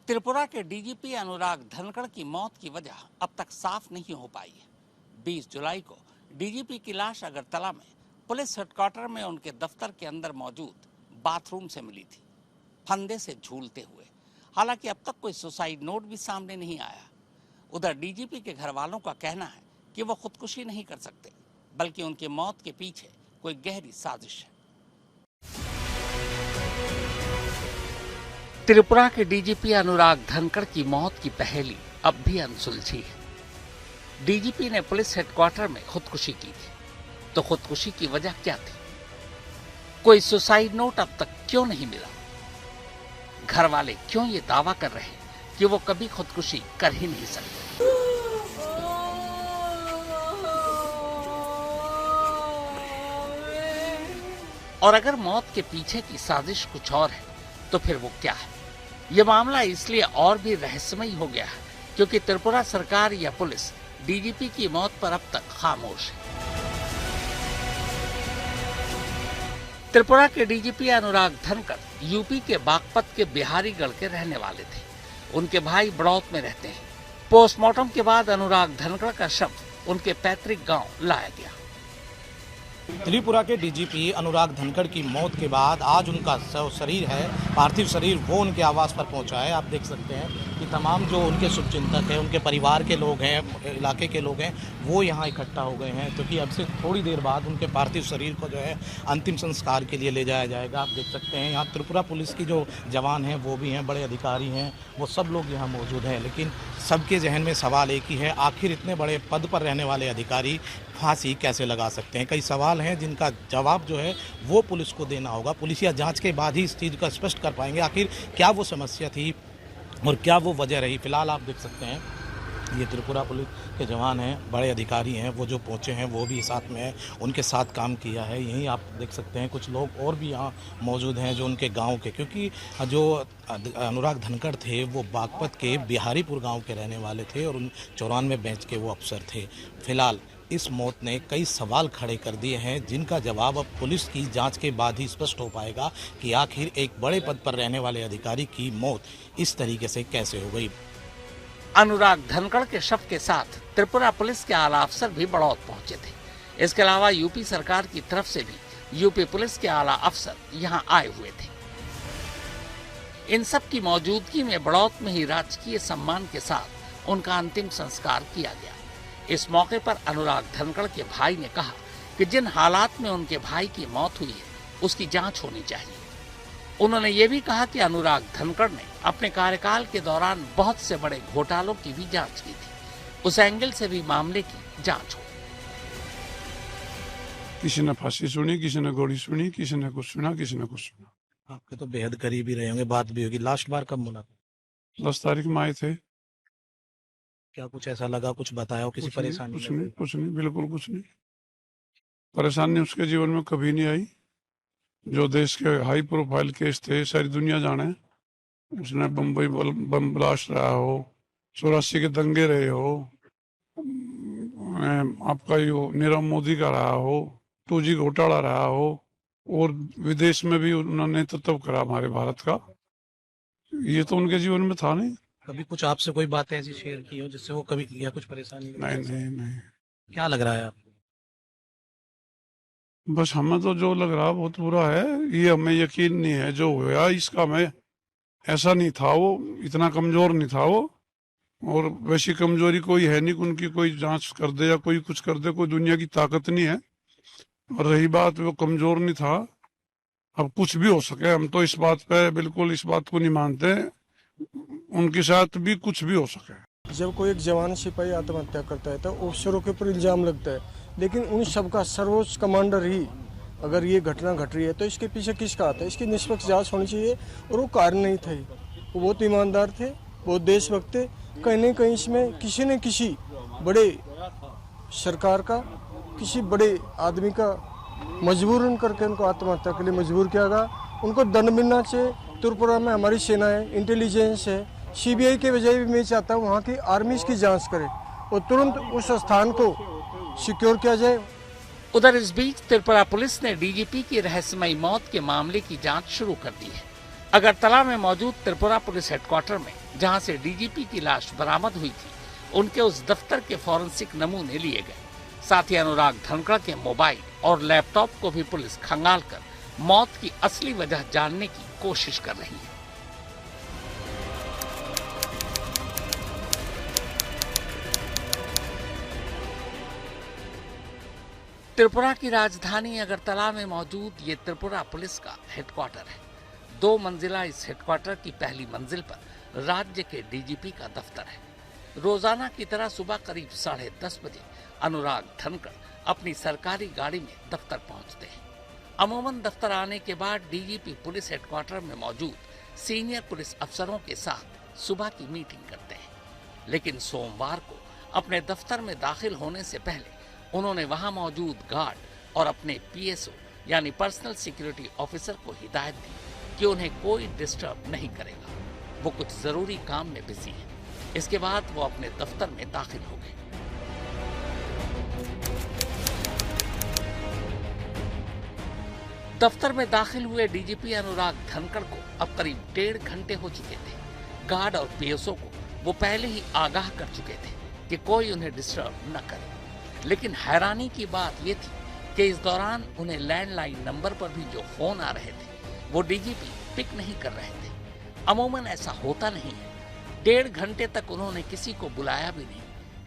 त्रिपुरा के डीजीपी अनुराग धनखड़ की मौत की वजह अब तक साफ नहीं हो पाई है। 20 जुलाई को डीजीपी की लाश अगरतला में पुलिस हेडक्वार्टर में उनके दफ्तर के अंदर मौजूद बाथरूम से मिली थी, फंदे से झूलते हुए। हालांकि अब तक कोई सुसाइड नोट भी सामने नहीं आया। उधर डीजीपी के घर वालों का कहना है कि वो खुदकुशी नहीं कर सकते, बल्कि उनकी मौत के पीछे कोई गहरी साजिश है। त्रिपुरा के डीजीपी अनुराग धनखड़ की मौत की पहेली अब भी अनसुलझी है। डीजीपी ने पुलिस हेडक्वार्टर में खुदकुशी की थी, तो खुदकुशी की वजह क्या थी? कोई सुसाइड नोट अब तक क्यों नहीं मिला? घर वाले क्यों ये दावा कर रहे हैं कि वो कभी खुदकुशी कर ही नहीं सकते? और अगर मौत के पीछे की साजिश कुछ और है, तो फिर वो क्या है? ये मामला इसलिए और भी रहस्यमयी हो गया है क्योंकि त्रिपुरा सरकार या पुलिस डीजीपी की मौत पर अब तक खामोश है। त्रिपुरा के डीजीपी अनुराग धनखड़ यूपी के बागपत के बिहारीगढ़ के रहने वाले थे। उनके भाई बड़ौत में रहते हैं। पोस्टमार्टम के बाद अनुराग धनखड़ का शव उनके पैतृक गांव लाया गया। त्रिपुरा के डीजीपी अनुराग धनखड़ की मौत के बाद आज उनका शरीर है, पार्थिव शरीर, वो उनके आवास पर पहुंचा है। आप देख सकते हैं कि तमाम जो उनके शुभचिंतक हैं, उनके परिवार के लोग हैं, इलाके के लोग हैं, वो यहाँ इकट्ठा हो गए हैं क्योंकि अब से थोड़ी देर बाद उनके पार्थिव शरीर को जो है अंतिम संस्कार के लिए ले जाया जाएगा। आप देख सकते हैं यहाँ त्रिपुरा पुलिस की जो जवान हैं वो भी हैं, बड़े अधिकारी हैं, वो सब लोग यहाँ मौजूद हैं। लेकिन सबके जहन में सवाल एक ही है, आखिर इतने बड़े पद पर रहने वाले अधिकारी फांसी कैसे लगा सकते हैं? कई सवाल हैं जिनका जवाब जो है वो पुलिस को देना होगा। पुलिस या जांच के बाद ही इस चीज़ का स्पष्ट कर पाएंगे आखिर क्या वो समस्या थी और क्या वो वजह रही। फिलहाल आप देख सकते हैं ये त्रिपुरा पुलिस के जवान हैं, बड़े अधिकारी हैं, वो जो पहुंचे हैं वो भी साथ में हैं, उनके साथ काम किया है। यहीं आप देख सकते हैं कुछ लोग और भी यहाँ मौजूद हैं जो उनके गांव के, क्योंकि जो अनुराग धनखड़ थे वो बागपत के बिहारीपुर गांव के रहने वाले थे और 94 बेंच के वो अफसर थे। फिलहाल इस मौत ने कई सवाल खड़े कर दिए हैं जिनका जवाब अब पुलिस की जांच के बाद ही स्पष्ट हो पाएगा कि आखिर एक बड़े पद पर रहने वाले अधिकारी की मौत इस तरीके से कैसे हो गई। अनुराग धनखड़ के शव के साथ त्रिपुरा पुलिस के आला अफसर भी बड़ौत पहुंचे थे। इसके अलावा यूपी सरकार की तरफ से भी यूपी पुलिस के आला अफसर यहां आए हुए थे। इन सब की मौजूदगी में बड़ौत में ही राजकीय सम्मान के साथ उनका अंतिम संस्कार किया गया। इस मौके पर अनुराग धनखड़ के भाई ने कहा कि जिन हालात में उनके भाई की मौत हुई है उसकी जांच होनी चाहिए। उन्होंने ये भी कहा कि अनुराग धनखड़ ने अपने कार्यकाल के दौरान बहुत से बड़े घोटालों की भी जांच की थी, उस एंगल से भी मामले की जांच हो। किसी ने फांसी सुनी, किसी ने गोली सुनी, किसी ने कुछ सुना, किसी ने कुछ सुना। आपके तो बेहद करीबी रहे होंगे, बात भी होगी। लास्ट बार कब मुलाकात? 10 तारीख में आए थे। क्या कुछ ऐसा लगा, कुछ बताया हो, किसी परेशानी? कुछ नहीं, बिल्कुल कुछ नहीं। परेशानी उसके जीवन में कभी नहीं आई। जो देश के हाई प्रोफाइल केस थे सारी दुनिया जाने, उसने बम्बई बम ब्लास्ट रहा हो, 84 के दंगे रहे हो, आपका यो नीरव मोदी का रहा हो, 2G घोटाला रहा हो, और विदेश में भी उन्होंने तब करा हमारे भारत का। ये तो उनके जीवन में था नहीं। कभी कुछ आपसे कोई बातें ऐसी शेयर की हो जिससे वो कभी या कुछ परेशानी? नहीं। क्या लग रहा है आपको? बस हमें तो जो लग रहा बहुत बुरा है, ये हमें यकीन नहीं है जो हुआ इसका। हमें ऐसा नहीं था, वो इतना कमजोर नहीं था वो, और वैसी कमजोरी कोई है नहीं उनकी कोई जांच कर दे या कोई कुछ कर दे, कोई दुनिया की ताकत नहीं है। और रही बात वो कमजोर नहीं था, अब कुछ भी हो सके, हम तो इस बात पे बिल्कुल इस बात को नहीं मानते, उनके साथ भी कुछ भी हो सके। जब कोई एक जवान सिपाही आत्महत्या करता है तो अफसरों के ऊपर इल्जाम लगता है, लेकिन उन सबका सर्वोच्च कमांडर ही अगर ये घटना घट रही है तो इसके पीछे किसका हाथ है? इसकी निष्पक्ष जांच होनी चाहिए। और वो कारण नहीं थे, वो बहुत ईमानदार थे, बहुत देशभक्त थे। कहीं न कहीं इसमें किसी न किसी बड़े सरकार का, किसी बड़े आदमी का मजबूरन करके उनको आत्महत्या के लिए मजबूर किया गया। उनको दंड मिलना चाहिए। त्रिपुरा में हमारी सेना है, इंटेलिजेंस है, CBI के बजाय भी मैं चाहता हूँ वहाँ की आर्मी इसकी जांच करे और तुरंत उस स्थान को सिक्योर किया जाए। उधर इस बीच त्रिपुरा पुलिस ने डीजीपी की रहस्यमयी मौत के मामले की जांच शुरू कर दी है। अगरतला में मौजूद त्रिपुरा पुलिस हेडक्वार्टर में जहां से डीजीपी की लाश बरामद हुई थी, उनके उस दफ्तर के फॉरेंसिक नमूने लिए गए। साथ ही अनुराग धनखड़ के मोबाइल और लैपटॉप को भी पुलिस खंगाल कर मौत की असली वजह जानने की कोशिश कर रही है। त्रिपुरा की राजधानी अगरतला में मौजूद ये त्रिपुरा पुलिस का हेडक्वार्टर है। 2 मंजिला इस हेडक्वार्टर की पहली मंजिल पर राज्य के डीजीपी का दफ्तर है। रोजाना की तरह सुबह करीब 10:30 बजे अनुराग धनखड़ अपनी सरकारी गाड़ी में दफ्तर पहुंचते हैं। अमूमन दफ्तर आने के बाद डीजीपी पुलिस हेडक्वार्टर में मौजूद सीनियर पुलिस अफसरों के साथ सुबह की मीटिंग करते हैं, लेकिन सोमवार को अपने दफ्तर में दाखिल होने से पहले उन्होंने वहां मौजूद गार्ड और अपने पीएसओ यानी पर्सनल सिक्योरिटी ऑफिसर को हिदायत दी कि उन्हें कोई डिस्टर्ब नहीं करेगा, वो कुछ जरूरी काम में बिजी है। इसके बाद वो अपने दफ्तर में दाखिल हो गए। दफ्तर में दाखिल हुए डीजीपी अनुराग धनखड़ को अब करीब 1.5 घंटे हो चुके थे। गार्ड और पीएसओ को वो पहले ही आगाह कर चुके थे कि कोई उन्हें डिस्टर्ब न करे, लेकिन हैरानी की बात ये थी कि इस दौरान उन्हें लैंडलाइन नंबर पर भी जो फोन आ रहे थे वो डीजीपी पिक नहीं कर रहे थे। अमूमन ऐसा होता नहीं है। 1.5 घंटे तक उन्होंने किसी को बुलाया भी नहीं।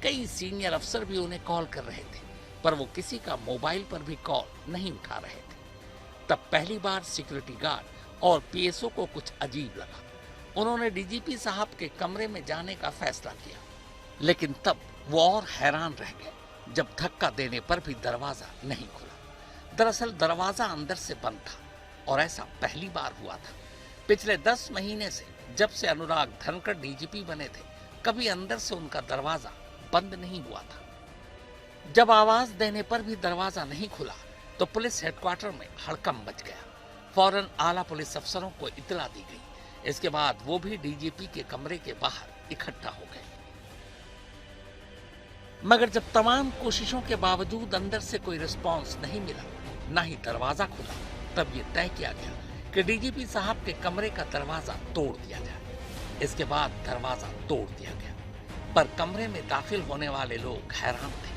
कई सीनियर अफसर भी उन्हें कॉल कर रहे थे, पर वो किसी का मोबाइल पर भी कॉल नहीं उठा रहे थे। तब पहली बार सिक्योरिटी गार्ड और पीएसओ को कुछ अजीब लगा। उन्होंने डीजीपी साहब के कमरे में जाने का फैसला किया, लेकिन तब वो और हैरान रह गए जब धक्का देने पर भी दरवाजा नहीं खुला। दरअसल दरवाजा अंदर से बंद था और ऐसा पहली बार हुआ था। पिछले 10 महीने से जब से अनुराग धनखड़ डीजीपी बने थे, कभी अंदर से उनका दरवाजा बंद नहीं हुआ था। जब आवाज देने पर भी दरवाजा नहीं खुला तो पुलिस हेडक्वार्टर में हड़कंप मच गया। फौरन आला पुलिस अफसरों को इत्तला दी गई। इसके बाद वो भी डीजीपी के कमरे के बाहर इकट्ठा हो गए। मगर जब तमाम कोशिशों के बावजूद अंदर से कोई रिस्पांस नहीं मिला, ना ही दरवाजा खुला, तब ये तय किया गया कि डीजीपी साहब के कमरे का दरवाजा तोड़ दिया जाए। इसके बाद दरवाजा तोड़ दिया गया, पर कमरे में दाखिल होने वाले लोग हैरान थे।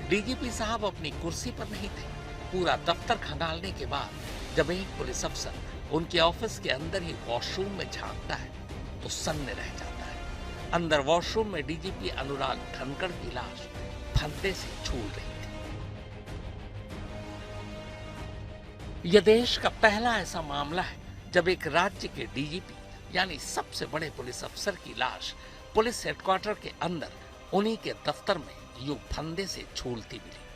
डीजीपी साहब अपनी कुर्सी पर नहीं थे। पूरा दफ्तर खंगालने के बाद जब एक पुलिस अफसर उनके ऑफिस के अंदर ही वॉशरूम में झांकता है तो सन्न रह जाता है। अंदर वॉशरूम में डीजीपी अनुराग धनखड़ की लाश फंदे से झूल रही थी। यह देश का पहला ऐसा मामला है जब एक राज्य के डीजीपी यानी सबसे बड़े पुलिस अफसर की लाश पुलिस हेडक्वार्टर के अंदर उन्हीं के दफ्तर में यूं फंदे से झूलती मिली।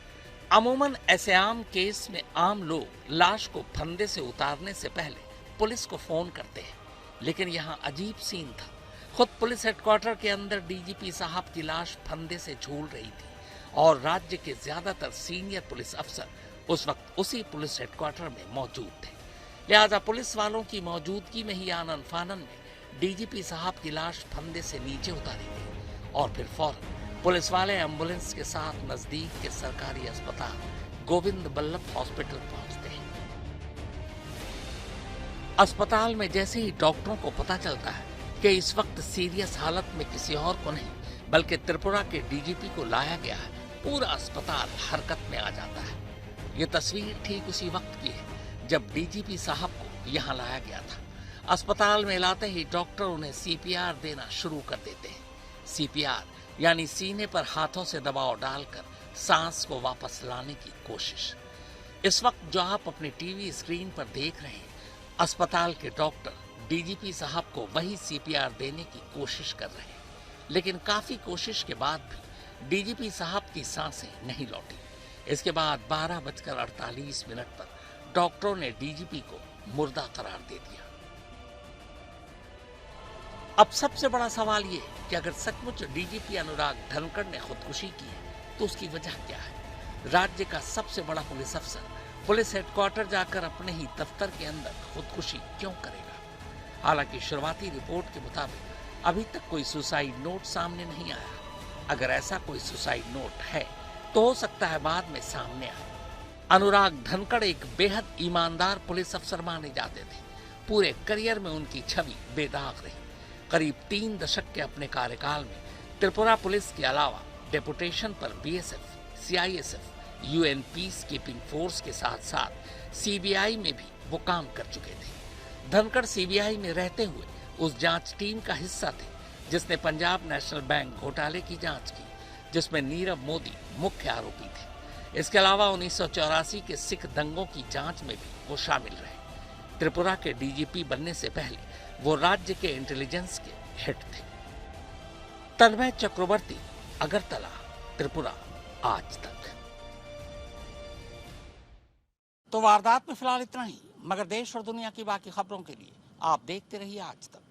अमूमन ऐसे आम केस में आम लोग लाश को फंदे से उतारने से पहले पुलिस को फोन करते हैं, लेकिन यहाँ अजीब सीन था। खुद पुलिस हेडक्वार्टर के अंदर डीजीपी साहब की लाश फंदे से झूल रही थी और राज्य के ज्यादातर सीनियर पुलिस अफसर उस वक्त उसी पुलिस हेडक्वार्टर में मौजूद थे। लिहाजा पुलिस वालों की मौजूदगी में ही आनन फानन में डीजीपी साहब की लाश फंदे से नीचे उतारी गई और फिर फौरन पुलिस वाले एम्बुलेंस के साथ नजदीक के सरकारी अस्पताल गोविंद बल्लभ हॉस्पिटल पहुंचते हैं। अस्पताल में जैसे ही डॉक्टरों को पता चलता है कि इस वक्त सीरियस हालत में किसी और को नहीं बल्कि त्रिपुरा के डीजीपी को लाया गया है, पूरा अस्पताल हरकत में आ जाता है। ये तस्वीर ठीक उसी वक्त की है जब डीजीपी साहब को यहाँ लाया गया था। अस्पताल में लाते ही डॉक्टर उन्हें सीपीआर देना शुरू कर देते हैं। सीपीआर यानी सीने पर हाथों से दबाव डालकर सांस को वापस लाने की कोशिश। इस वक्त जो आप अपने टीवी स्क्रीन पर देख रहे हैं, अस्पताल के डॉक्टर डीजीपी साहब को वही सीपीआर देने की कोशिश कर रहे हैं, लेकिन काफी कोशिश के बाद भी डीजीपी साहब की सांसें नहीं लौटी। इसके बाद 12:48 पर डॉक्टरों ने डीजीपी को मुर्दा करार दे दिया। अब सबसे बड़ा सवाल ये कि अगर सचमुच डीजीपी अनुराग धनखड़ ने खुदकुशी की है तो उसकी वजह क्या है? राज्य का सबसे बड़ा पुलिस अफसर पुलिस हेडक्वार्टर जाकर अपने ही दफ्तर के अंदर खुदकुशी क्यों करेगा? हालांकि शुरुआती रिपोर्ट के मुताबिक अभी तक कोई सुसाइड नोट सामने नहीं आया। अगर ऐसा कोई सुसाइड नोट है तो हो सकता है बाद में सामने आए। अनुराग धनखड़ एक बेहद ईमानदार पुलिस अफसर माने जाते थे। पूरे करियर में उनकी छवि बेदाग रही। करीब 3 दशक के अपने कार्यकाल में त्रिपुरा पुलिस के अलावा डेपुटेशन पर BSF, CISF, UN peace keeping force के साथ साथ सीबीआई में भी वो काम कर चुके थे। धनखड़ सीबीआई में रहते हुए उस जांच टीम का हिस्सा थे जिसने पंजाब नेशनल बैंक घोटाले की जांच की, जिसमें नीरव मोदी मुख्य आरोपी थे। इसके अलावा 1984 के सिख दंगों की जांच में भी वो शामिल रहे। त्रिपुरा के डीजीपी बनने से पहले वो राज्य के इंटेलिजेंस के हेड थे। तन्मय चक्रवर्ती, अगरतला, त्रिपुरा, आज तक। तो वारदात में फिलहाल इतना ही, मगर देश और दुनिया की बाकी खबरों के लिए आप देखते रहिए आज तक।